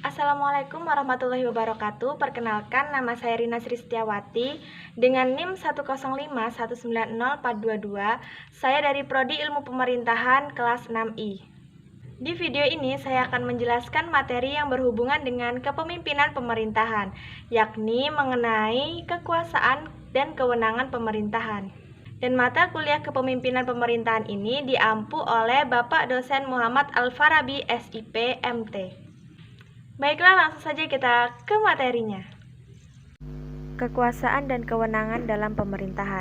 Assalamualaikum warahmatullahi wabarakatuh. Perkenalkan, nama saya Rina Sri Setiawati dengan NIM 105190422. Saya dari Prodi Ilmu Pemerintahan kelas 6I. Di video ini saya akan menjelaskan materi yang berhubungan dengan kepemimpinan pemerintahan, yakni mengenai kekuasaan dan kewenangan pemerintahan. Dan mata kuliah kepemimpinan pemerintahan ini diampu oleh Bapak Dosen Muhammad Al-Farabi, SIP, MT. Baiklah, langsung saja kita ke materinya. Kekuasaan dan kewenangan dalam pemerintahan.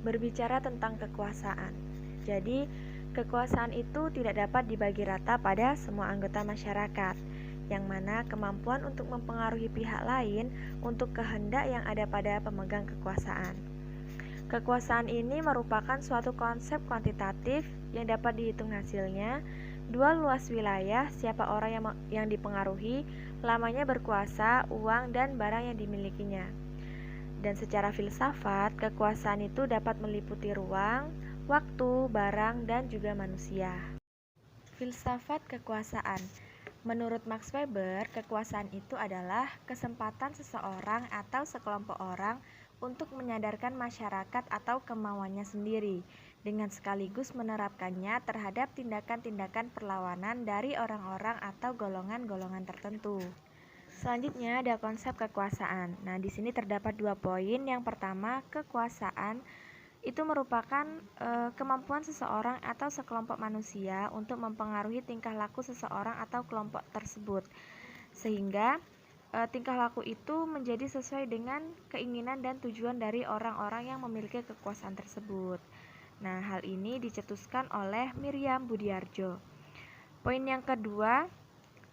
Berbicara tentang kekuasaan. Jadi, kekuasaan itu tidak dapat dibagi rata pada semua anggota masyarakat, yang mana kemampuan untuk mempengaruhi pihak lain untuk kehendak yang ada pada pemegang kekuasaan. Kekuasaan ini merupakan suatu konsep kuantitatif yang dapat dihitung hasilnya. Dua luas wilayah, siapa orang yang dipengaruhi, lamanya berkuasa, uang, dan barang yang dimilikinya. Dan secara filsafat, kekuasaan itu dapat meliputi ruang, waktu, barang, dan juga manusia. Filsafat kekuasaan. Menurut Max Weber, kekuasaan itu adalah kesempatan seseorang atau sekelompok orang untuk menyadarkan masyarakat atau kemauannya sendiri, dengan sekaligus menerapkannya terhadap tindakan-tindakan perlawanan dari orang-orang atau golongan-golongan tertentu. Selanjutnya ada konsep kekuasaan. Nah, di sini terdapat 2 poin. Yang pertama, kekuasaan itu merupakan kemampuan seseorang atau sekelompok manusia untuk mempengaruhi tingkah laku seseorang atau kelompok tersebut, sehingga tingkah laku itu menjadi sesuai dengan keinginan dan tujuan dari orang-orang yang memiliki kekuasaan tersebut. Nah, hal ini dicetuskan oleh Miriam Budiarjo. Poin yang kedua,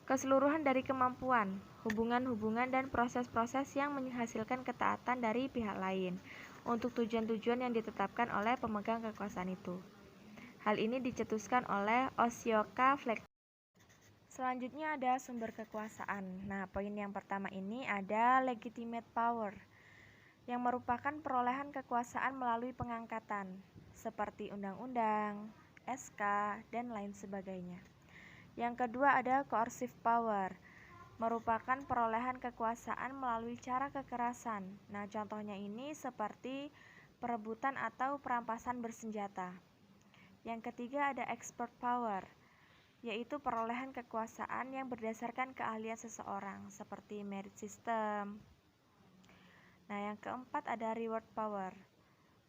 keseluruhan dari kemampuan, hubungan-hubungan dan proses-proses yang menghasilkan ketaatan dari pihak lain untuk tujuan-tujuan yang ditetapkan oleh pemegang kekuasaan itu. Hal ini dicetuskan oleh Osioka Fleck. Selanjutnya ada sumber kekuasaan. Nah, poin yang pertama ini ada legitimate power, yang merupakan perolehan kekuasaan melalui pengangkatan, seperti undang-undang, SK, dan lain sebagainya. Yang kedua ada coercive power, merupakan perolehan kekuasaan melalui cara kekerasan. Nah, contohnya ini seperti perebutan atau perampasan bersenjata. Yang ketiga ada expert power, yaitu perolehan kekuasaan yang berdasarkan keahlian seseorang, seperti merit system. Nah, yang keempat ada reward power,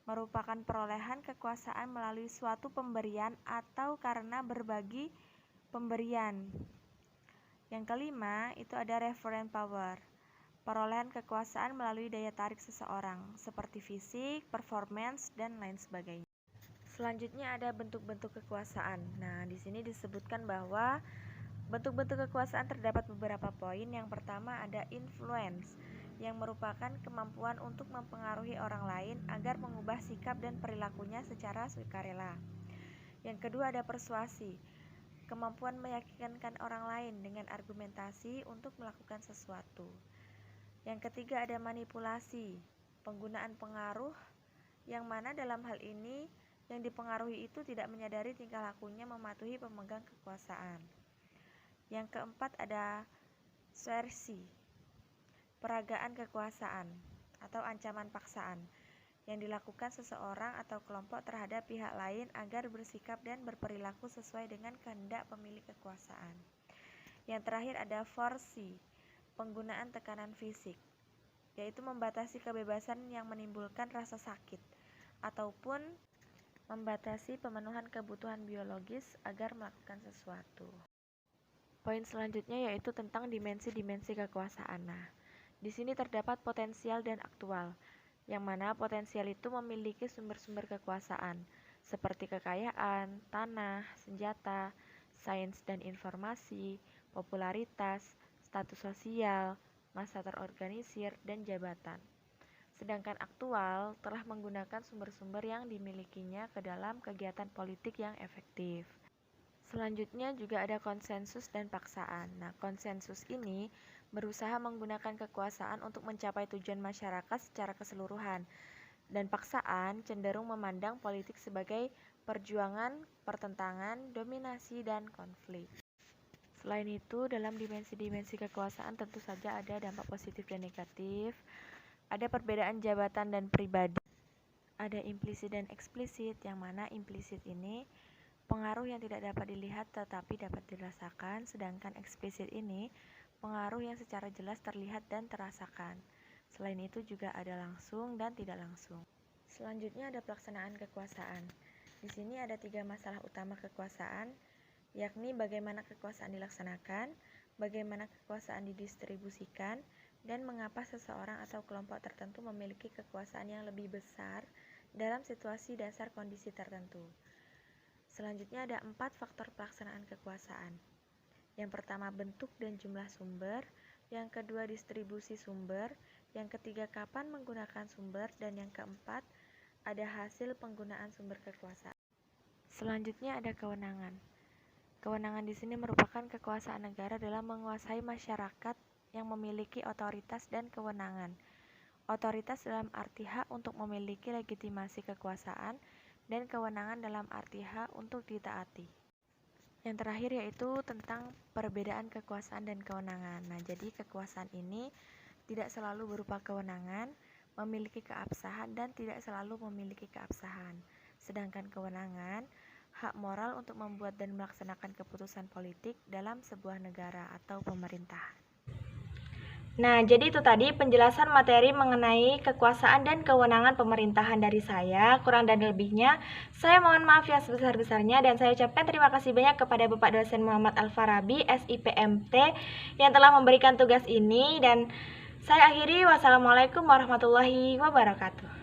merupakan perolehan kekuasaan melalui suatu pemberian atau karena berbagi pemberian. Yang kelima itu ada referent power, perolehan kekuasaan melalui daya tarik seseorang, seperti fisik, performance, dan lain sebagainya. Selanjutnya ada bentuk-bentuk kekuasaan. Nah, di sini disebutkan bahwa bentuk-bentuk kekuasaan terdapat beberapa poin. Yang pertama ada influence, yang merupakan kemampuan untuk mempengaruhi orang lain agar mengubah sikap dan perilakunya secara sukarela. Yang kedua ada persuasi, kemampuan meyakinkan orang lain dengan argumentasi untuk melakukan sesuatu. Yang ketiga ada manipulasi, penggunaan pengaruh, yang mana dalam hal ini yang dipengaruhi itu tidak menyadari tingkah lakunya mematuhi pemegang kekuasaan. Yang keempat ada coerci, peragaan kekuasaan atau ancaman paksaan, yang dilakukan seseorang atau kelompok terhadap pihak lain agar bersikap dan berperilaku sesuai dengan kehendak pemilik kekuasaan. Yang terakhir ada forci, penggunaan tekanan fisik, yaitu membatasi kebebasan yang menimbulkan rasa sakit, ataupun membatasi pemenuhan kebutuhan biologis agar melakukan sesuatu. Poin selanjutnya yaitu tentang dimensi-dimensi kekuasaan. Nah, di sini terdapat potensial dan aktual, yang mana potensial itu memiliki sumber-sumber kekuasaan, seperti kekayaan, tanah, senjata, sains dan informasi, popularitas, status sosial, massa terorganisir, dan jabatan. Sedangkan aktual telah menggunakan sumber-sumber yang dimilikinya ke dalam kegiatan politik yang efektif. Selanjutnya juga ada konsensus dan paksaan. Nah, konsensus ini berusaha menggunakan kekuasaan untuk mencapai tujuan masyarakat secara keseluruhan, dan paksaan cenderung memandang politik sebagai perjuangan, pertentangan, dominasi, dan konflik. Selain itu, dalam dimensi-dimensi kekuasaan tentu saja ada dampak positif dan negatif, ada perbedaan jabatan dan pribadi, ada implisit dan eksplisit, yang mana implisit ini pengaruh yang tidak dapat dilihat tetapi dapat dirasakan, sedangkan eksplisit ini pengaruh yang secara jelas terlihat dan terasakan. Selain itu juga ada langsung dan tidak langsung. Selanjutnya ada pelaksanaan kekuasaan. Di sini ada 3 masalah utama kekuasaan, yakni bagaimana kekuasaan dilaksanakan, bagaimana kekuasaan didistribusikan, dan mengapa seseorang atau kelompok tertentu memiliki kekuasaan yang lebih besar dalam situasi dasar kondisi tertentu. Selanjutnya ada 4 faktor pelaksanaan kekuasaan. Yang pertama, bentuk dan jumlah sumber, yang kedua, distribusi sumber, yang ketiga, kapan menggunakan sumber, dan yang keempat, ada hasil penggunaan sumber kekuasaan. Selanjutnya ada kewenangan. Kewenangan di sini merupakan kekuasaan negara dalam menguasai masyarakat yang memiliki otoritas dan kewenangan. Otoritas dalam arti hak untuk memiliki legitimasi kekuasaan dan kewenangan dalam arti hak untuk ditaati. Yang terakhir yaitu tentang perbedaan kekuasaan dan kewenangan. Nah, jadi kekuasaan ini tidak selalu berupa kewenangan, memiliki keabsahan dan tidak selalu memiliki keabsahan. Sedangkan kewenangan hak moral untuk membuat dan melaksanakan keputusan politik dalam sebuah negara atau pemerintah. Nah, jadi itu tadi penjelasan materi mengenai kekuasaan dan kewenangan pemerintahan dari saya. Kurang dan lebihnya, saya mohon maaf yang sebesar-besarnya dan saya ucapkan terima kasih banyak kepada Bapak Dosen Muhammad Al-Farabi, SIPMT, yang telah memberikan tugas ini. Dan saya akhiri, wassalamualaikum warahmatullahi wabarakatuh.